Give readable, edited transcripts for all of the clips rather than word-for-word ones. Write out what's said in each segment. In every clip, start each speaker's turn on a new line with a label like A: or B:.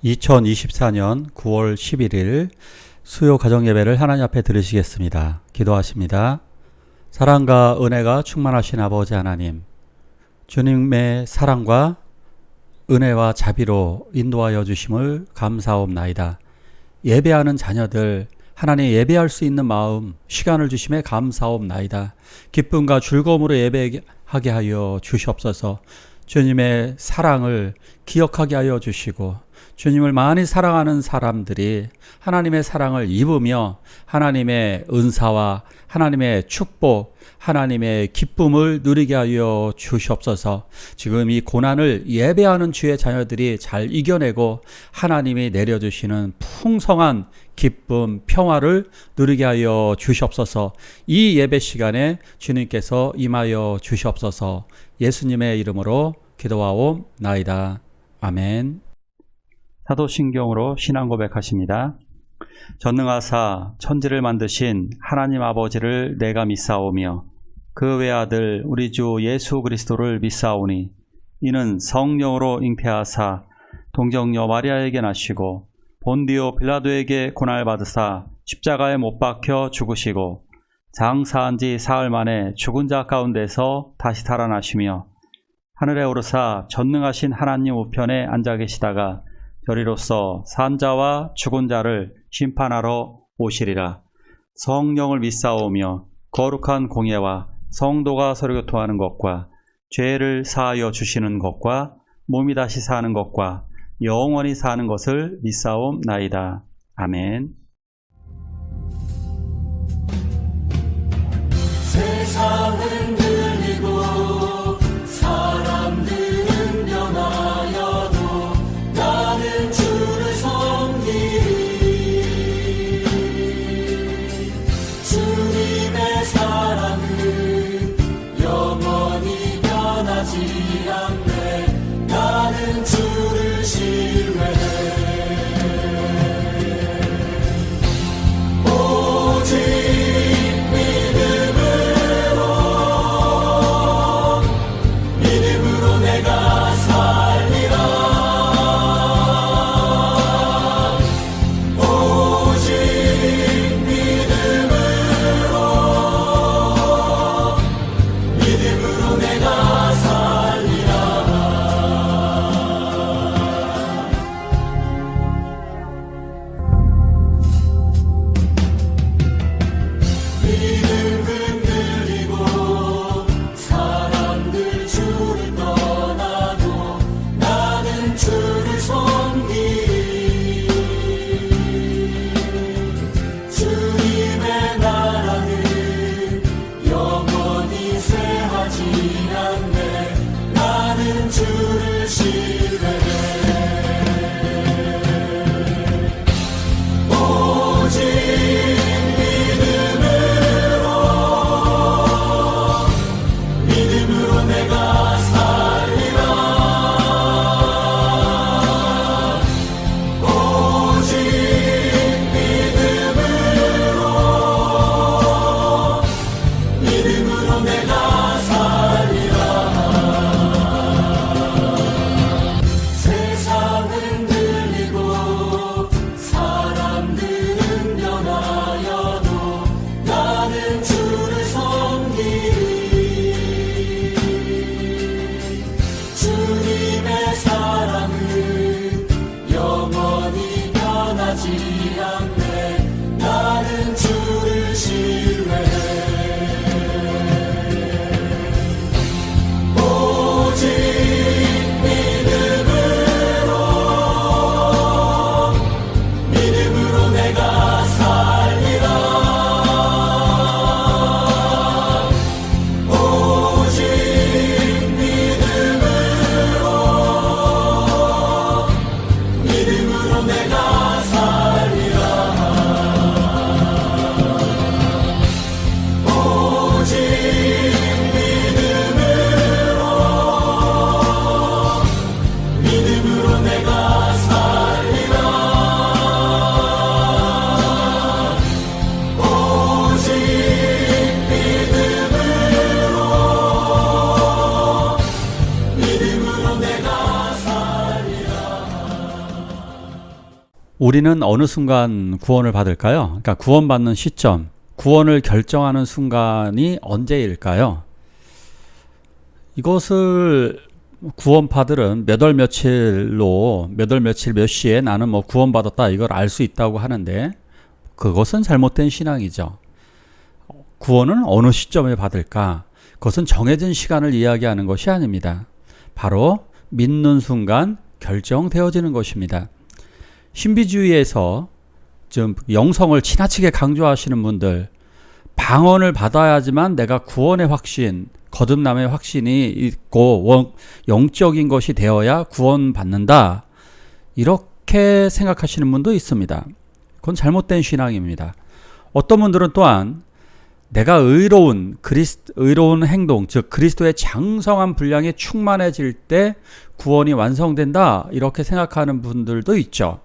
A: 2024년 9월 11일 수요 가정예배를 하나님 앞에 드리시겠습니다. 기도하십니다. 사랑과 은혜가 충만하신 아버지 하나님, 주님의 사랑과 은혜와 자비로 인도하여 주심을 감사옵나이다. 예배하는 자녀들, 하나님 예배할 수 있는 마음, 시간을 주심에 감사옵나이다. 기쁨과 즐거움으로 예배하게 하여 주시옵소서. 주님의 사랑을 기억하게 하여 주시고, 주님을 많이 사랑하는 사람들이 하나님의 사랑을 입으며 하나님의 은사와 하나님의 축복, 하나님의 기쁨을 누리게 하여 주시옵소서. 지금 이 고난을 예배하는 주의 자녀들이 잘 이겨내고 하나님이 내려주시는 풍성한 기쁨, 평화를 누리게 하여 주시옵소서. 이 예배 시간에 주님께서 임하여 주시옵소서. 예수님의 이름으로 기도하옵나이다. 아멘. 사도신경으로 신앙 고백하십니다. 전능하사 천지를 만드신 하나님 아버지를 내가 믿사오며 그 외아들 우리 주 예수 그리스도를 믿사오니 이는 성령으로 잉태하사 동정녀 마리아에게 나시고 본디오 빌라도에게 고난을 받으사 십자가에 못 박혀 죽으시고 장사한 지 사흘 만에 죽은 자 가운데서 다시 살아나시며 하늘에 오르사 전능하신 하나님 우편에 앉아 계시다가 저리로서 산 자와 죽은 자를 심판하러 오시리라. 성령을 믿사오며 거룩한 공예와 성도가 서로 교통하는 것과 죄를 사하여 주시는 것과 몸이 다시 사는 것과 영원히 사는 것을 믿사옵나이다. 아멘.
B: 세상은 들리고 사람들은 변하여도 나는 주를 섬기리. 주님의 사랑은 영원히 변하지 않네. 나는 주를 신뢰해. 오직 믿음으로 내가 살리라. 오직 믿음으로 내가 살리라. 믿음 흔들리고 사람들 주를 떠나도 나는 주를 섬기리. 주님의 나라는 영원히 쇠하지 않네. 나는 주를 신뢰해. 오직 믿음으로 내가 살리라. 오직 믿음으로 내가 살리라. 세상은 들리고 사람들은 변하여도 나는 주를 섬기리. 주님의 사랑은 영원히 변하지 않네. 나는 주를 신뢰해. 오직 믿음으로 내가 살리라. 오직 믿음으로 내가 살리라.
A: 우리는 어느 순간 구원을 받을까요? 그러니까 구원받는 시점, 구원을 결정하는 순간이 언제일까요? 이것을 구원파들은 몇 월 며칠로 몇 월 며칠 몇 시에 나는 뭐 구원받았다 이걸 알 수 있다고 하는데 그것은 잘못된 신앙이죠. 구원은 어느 시점에 받을까? 그것은 정해진 시간을 이야기하는 것이 아닙니다. 바로 믿는 순간 결정되어지는 것입니다. 신비주의에서 좀 영성을 지나치게 강조하시는 분들, 방언을 받아야지만 내가 구원의 확신, 거듭남의 확신이 있고 영적인 것이 되어야 구원받는다, 이렇게 생각하시는 분도 있습니다. 그건 잘못된 신앙입니다. 어떤 분들은 또한 내가 의로운 행동, 즉 그리스도의 장성한 분량에 충만해질 때 구원이 완성된다, 이렇게 생각하는 분들도 있죠.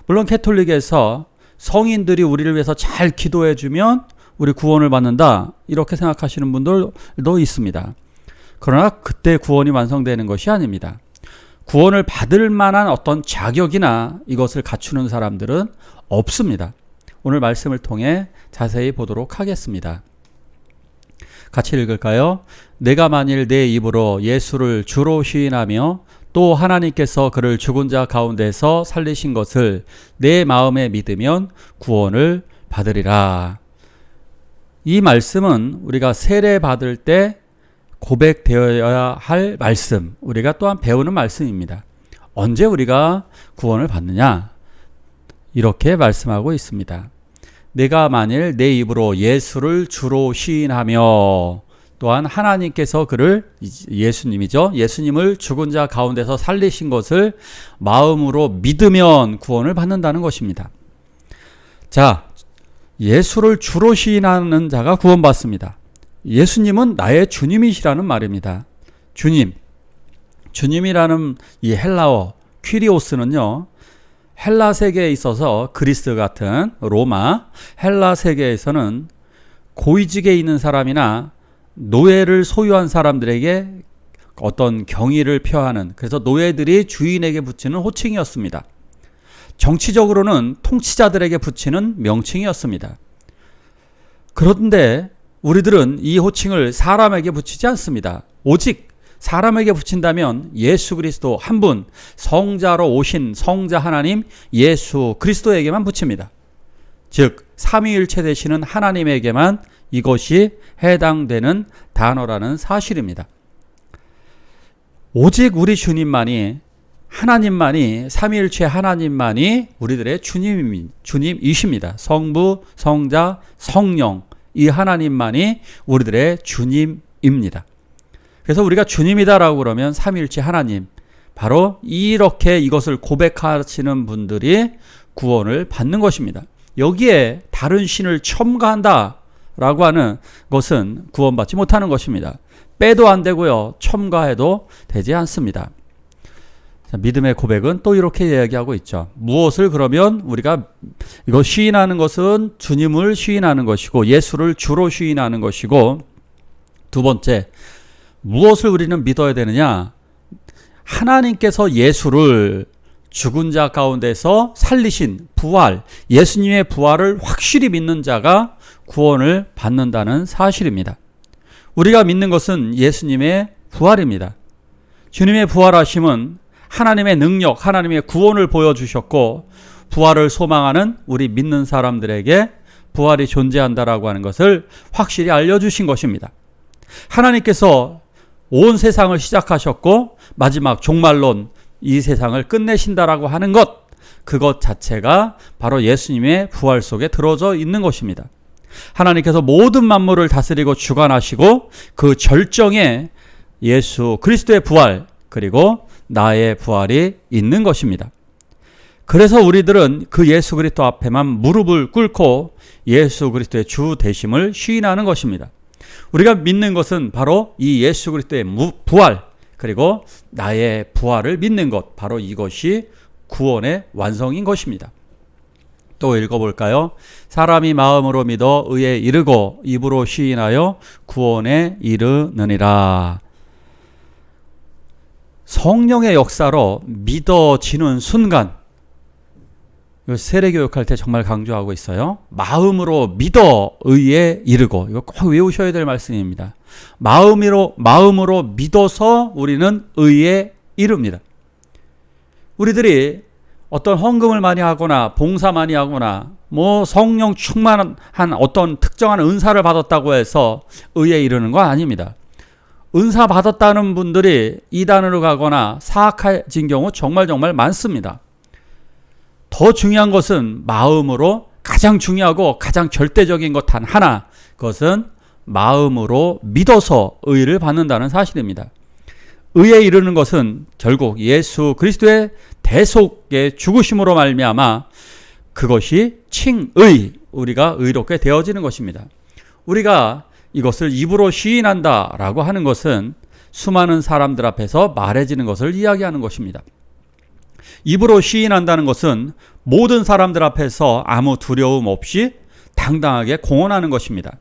A: 물론 캐톨릭에서 성인들이 우리를 위해서 잘 기도해주면 우리 구원을 받는다, 이렇게 생각하시는 분들도 있습니다. 그러나 그때 구원이 완성되는 것이 아닙니다. 구원을 받을 만한 어떤 자격이나 이것을 갖추는 사람들은 없습니다. 오늘 말씀을 통해 자세히 보도록 하겠습니다. 같이 읽을까요? 내가 만일 내 입으로 예수를 주로 시인하며 또 하나님께서 그를 죽은 자 가운데서 살리신 것을 내 마음에 믿으면 구원을 받으리라. 이 말씀은 우리가 세례 받을 때 고백되어야 할 말씀, 우리가 또한 배우는 말씀입니다. 언제 우리가 구원을 받느냐? 이렇게 말씀하고 있습니다. 내가 만일 내 입으로 예수를 주로 시인하며 또한 하나님께서 그를, 예수님이죠, 예수님을 죽은 자 가운데서 살리신 것을 마음으로 믿으면 구원을 받는다는 것입니다. 자, 예수를 주로 시인하는 자가 구원받습니다. 예수님은 나의 주님이시라는 말입니다. 주님이라는 이 헬라어 퀴리오스는요, 헬라 세계에 있어서 그리스 같은 로마, 헬라 세계에서는 고위직에 있는 사람이나 노예를 소유한 사람들에게 어떤 경의를 표하는, 그래서 노예들이 주인에게 붙이는 호칭이었습니다. 정치적으로는 통치자들에게 붙이는 명칭이었습니다. 그런데 우리들은 이 호칭을 사람에게 붙이지 않습니다. 오직 사람에게 붙인다면 예수 그리스도 한 분, 성자로 오신 성자 하나님 예수 그리스도에게만 붙입니다. 즉 삼위일체 되시는 하나님에게만 이것이 해당되는 단어라는 사실입니다. 오직 우리 주님만이, 하나님만이, 삼위일체 하나님만이 우리들의 주님이십니다. 성부, 성자, 성령, 이 하나님만이 우리들의 주님입니다. 그래서 우리가 주님이다라고 그러면 삼위일체 하나님, 바로 이렇게 이것을 고백하시는 분들이 구원을 받는 것입니다. 여기에 다른 신을 첨가한다라고 하는 것은 구원받지 못하는 것입니다. 빼도 안 되고요, 첨가해도 되지 않습니다. 자, 믿음의 고백은 또 이렇게 이야기하고 있죠. 무엇을 그러면 우리가 이거 시인하는 것은 주님을 시인하는 것이고 예수를 주로 시인하는 것이고, 두 번째, 무엇을 우리는 믿어야 되느냐? 하나님께서 예수를 죽은 자 가운데서 살리신 부활, 예수님의 부활을 확실히 믿는 자가 구원을 받는다는 사실입니다. 우리가 믿는 것은 예수님의 부활입니다. 주님의 부활하심은 하나님의 능력, 하나님의 구원을 보여주셨고, 부활을 소망하는 우리 믿는 사람들에게 부활이 존재한다라고 하는 것을 확실히 알려주신 것입니다. 하나님께서 온 세상을 시작하셨고 마지막 종말론 이 세상을 끝내신다라고 하는 것, 그것 자체가 바로 예수님의 부활 속에 들어져 있는 것입니다. 하나님께서 모든 만물을 다스리고 주관하시고 그 절정에 예수 그리스도의 부활, 그리고 나의 부활이 있는 것입니다. 그래서 우리들은 그 예수 그리스도 앞에만 무릎을 꿇고 예수 그리스도의 주 되심을 시인하는 것입니다. 우리가 믿는 것은 바로 이 예수 그리스도의 부활, 그리고 나의 부활을 믿는 것, 바로 이것이 구원의 완성인 것입니다. 또 읽어볼까요? 사람이 마음으로 믿어 의에 이르고 입으로 시인하여 구원에 이르느니라. 성령의 역사로 믿어지는 순간, 세례교육할 때 정말 강조하고 있어요. 마음으로 믿어 의에 이르고. 이거 꼭 외우셔야 될 말씀입니다. 마음으로 믿어서 우리는 의에 이릅니다. 우리들이 어떤 헌금을 많이 하거나 봉사 많이 하거나 뭐 성령 충만한 어떤 특정한 은사를 받았다고 해서 의에 이르는 거 아닙니다. 은사 받았다는 분들이 이단으로 가거나 사악해진 경우 정말 많습니다. 더 중요한 것은 마음으로, 가장 중요하고 가장 절대적인 것 단 하나, 그것은 마음으로 믿어서 의를 받는다는 사실입니다. 의에 이르는 것은 결국 예수 그리스도의 대속의 죽으심으로 말미암아 그것이 칭의, 우리가 의롭게 되어지는 것입니다. 우리가 이것을 입으로 시인한다라고 하는 것은 수많은 사람들 앞에서 말해지는 것을 이야기하는 것입니다. 입으로 시인한다는 것은 모든 사람들 앞에서 아무 두려움 없이 당당하게 공언하는 것입니다.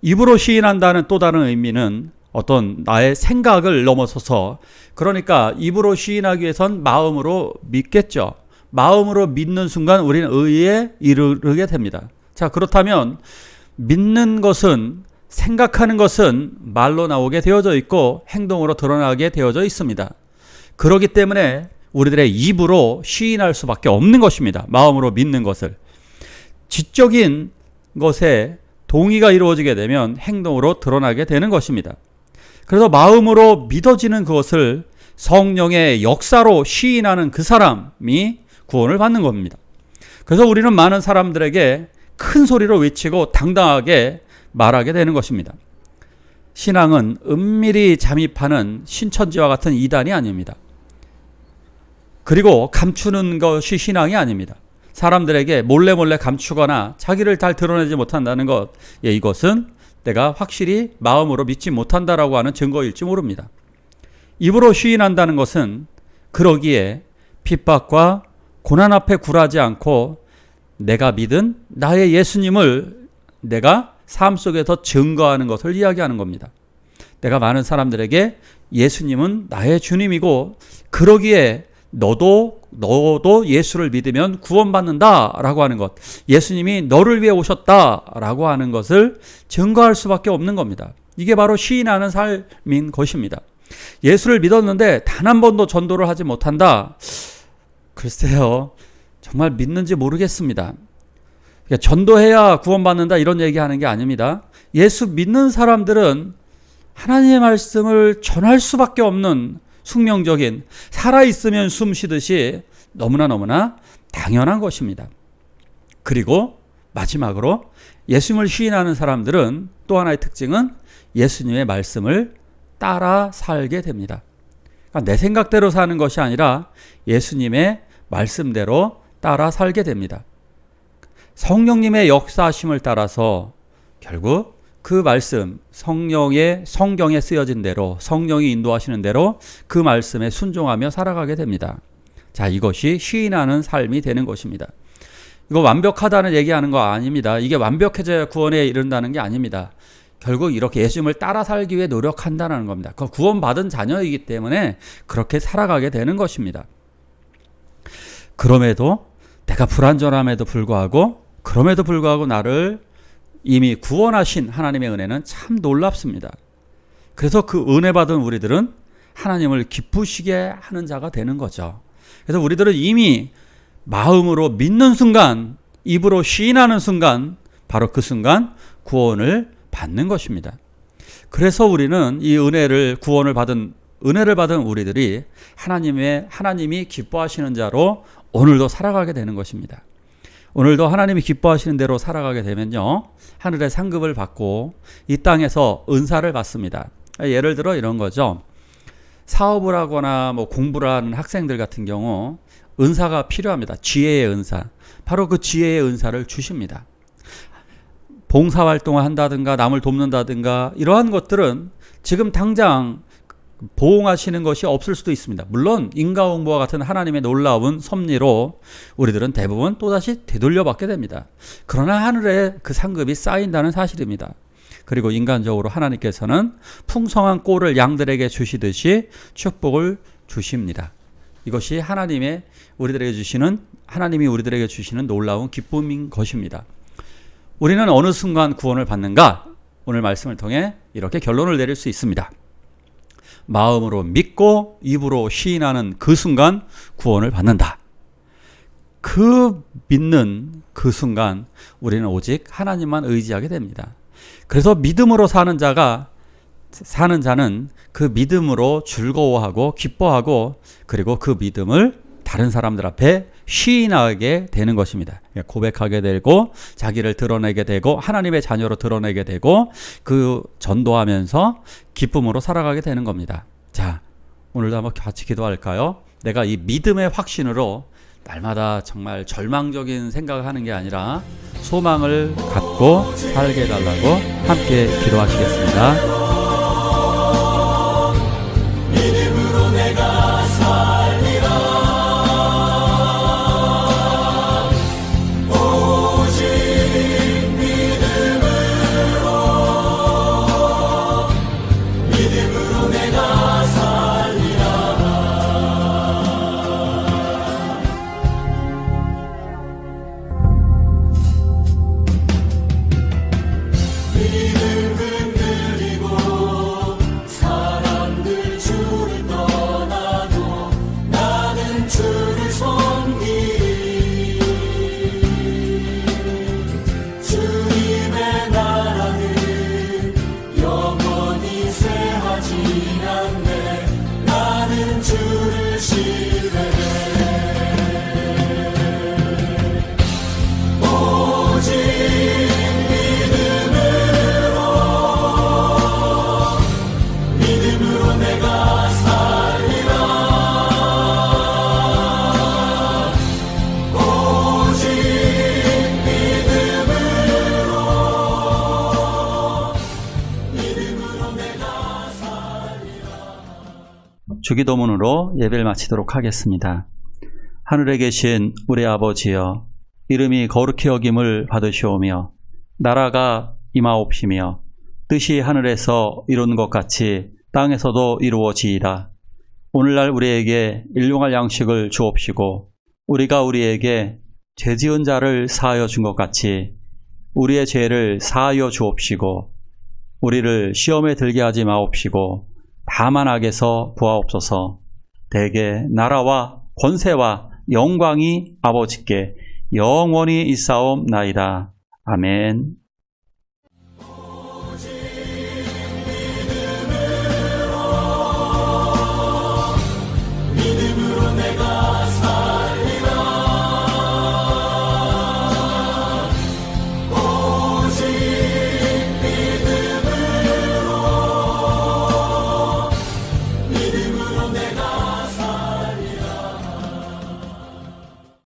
A: 입으로 시인한다는 또 다른 의미는 어떤 나의 생각을 넘어서서, 그러니까 입으로 시인하기 위해선 마음으로 믿겠죠. 마음으로 믿는 순간 우리는 의에 이르게 됩니다. 자, 그렇다면 믿는 것은, 생각하는 것은 말로 나오게 되어져 있고 행동으로 드러나게 되어져 있습니다. 그렇기 때문에 우리들의 입으로 시인할 수밖에 없는 것입니다. 마음으로 믿는 것을. 지적인 것에 동의가 이루어지게 되면 행동으로 드러나게 되는 것입니다. 그래서 마음으로 믿어지는 그것을 성령의 역사로 시인하는 그 사람이 구원을 받는 겁니다. 그래서 우리는 많은 사람들에게 큰 소리로 외치고 당당하게 말하게 되는 것입니다. 신앙은 은밀히 잠입하는 신천지와 같은 이단이 아닙니다. 그리고 감추는 것이 신앙이 아닙니다. 사람들에게 몰래 감추거나 자기를 잘 드러내지 못한다는 것, 이것은 내가 확실히 마음으로 믿지 못한다라고 하는 증거일지 모릅니다. 입으로 시인한다는 것은 그러기에 핍박과 고난 앞에 굴하지 않고 내가 믿은 나의 예수님을 내가 삶 속에서 증거하는 것을 이야기하는 겁니다. 내가 많은 사람들에게 예수님은 나의 주님이고 그러기에 너도 예수를 믿으면 구원받는다라고 하는 것, 예수님이 너를 위해 오셨다라고 하는 것을 증거할 수밖에 없는 겁니다. 이게 바로 시인하는 삶인 것입니다. 예수를 믿었는데 단 한 번도 전도를 하지 못한다. 글쎄요, 정말 믿는지 모르겠습니다. 전도해야 구원받는다 이런 얘기하는 게 아닙니다. 예수 믿는 사람들은 하나님의 말씀을 전할 수밖에 없는 숙명적인, 살아있으면 숨 쉬듯이 너무나 당연한 것입니다. 그리고 마지막으로 예수님을 시인하는 사람들은 또 하나의 특징은 예수님의 말씀을 따라 살게 됩니다. 그러니까 내 생각대로 사는 것이 아니라 예수님의 말씀대로 따라 살게 됩니다. 성령님의 역사하심을 따라서 결국 그 말씀, 성경에 쓰여진 대로, 성령이 인도하시는 대로 그 말씀에 순종하며 살아가게 됩니다. 자, 이것이 시인하는 삶이 되는 것입니다. 이거 완벽하다는 얘기하는 거 아닙니다. 이게 완벽해져야 구원에 이른다는 게 아닙니다. 결국 이렇게 예수님을 따라 살기 위해 노력한다는 겁니다. 그 구원받은 자녀이기 때문에 그렇게 살아가게 되는 것입니다. 그럼에도 내가 불완전함에도 불구하고 나를 이미 구원하신 하나님의 은혜는 참 놀랍습니다. 그래서 그 은혜 받은 우리들은 하나님을 기쁘시게 하는 자가 되는 거죠. 그래서 우리들은 이미 마음으로 믿는 순간, 입으로 시인하는 순간, 바로 그 순간 구원을 받는 것입니다. 그래서 우리는 이 은혜를 받은 우리들이 하나님이 기뻐하시는 자로 오늘도 살아가게 되는 것입니다. 오늘도 하나님이 기뻐하시는 대로 살아가게 되면요, 하늘의 상급을 받고 이 땅에서 은사를 받습니다. 예를 들어 이런 거죠. 사업을 하거나 공부를 하는 학생들 같은 경우 은사가 필요합니다. 지혜의 은사. 바로 그 지혜의 은사를 주십니다. 봉사활동을 한다든가 남을 돕는다든가 이러한 것들은 지금 당장 보응하시는 것이 없을 수도 있습니다. 물론 인과응보와 같은 하나님의 놀라운 섭리로 우리들은 대부분 또다시 되돌려받게 됩니다. 그러나 하늘에 그 상급이 쌓인다는 사실입니다. 그리고 인간적으로 하나님께서는 풍성한 꼴을 양들에게 주시듯이 축복을 주십니다. 이것이 하나님이 우리들에게 주시는 놀라운 기쁨인 것입니다. 우리는 어느 순간 구원을 받는가? 오늘 말씀을 통해 이렇게 결론을 내릴 수 있습니다. 마음으로 믿고 입으로 시인하는 그 순간 구원을 받는다. 그 믿는 그 순간 우리는 오직 하나님만 의지하게 됩니다. 그래서 믿음으로 사는 자는 그 믿음으로 즐거워하고 기뻐하고 그리고 그 믿음을 다른 사람들 앞에 시인하게 되는 것입니다. 고백하게 되고 자기를 드러내게 되고 하나님의 자녀로 드러내게 되고 그 전도하면서 기쁨으로 살아가게 되는 겁니다. 자, 오늘도 한번 같이 기도할까요? 내가 이 믿음의 확신으로 날마다 정말 절망적인 생각을 하는 게 아니라 소망을 갖고 살게 해달라고 함께 기도하시겠습니다.
B: 믿음으로 내가 살리라. 오직 믿음으로 내가 살리라. 믿음 흔들리고 사람들 주를 떠나도 나는 주를 섬기리. 주님의 나라는 영원히 쇠하지 않네. 나는 주를 신뢰해. 오직 믿음으로 내가 살리라. 오직 믿음으로 내가 살리라.
A: 주기도문으로 예배를 마치도록 하겠습니다. 하늘에 계신 우리 아버지여, 이름이 거룩히 여김을 받으시오며 나라가 임하옵시며 뜻이 하늘에서 이루는 것 같이 땅에서도 이루어지이다. 오늘날 우리에게 일용할 양식을 주옵시고 우리가 우리에게 죄지은 자를 사하여 준 것 같이 우리의 죄를 사하여 주옵시고 우리를 시험에 들게 하지 마옵시고 다만 악에서 구하옵소서. 대개 나라와 권세와 영광이 아버지께 영원히 있사옵나이다. 아멘.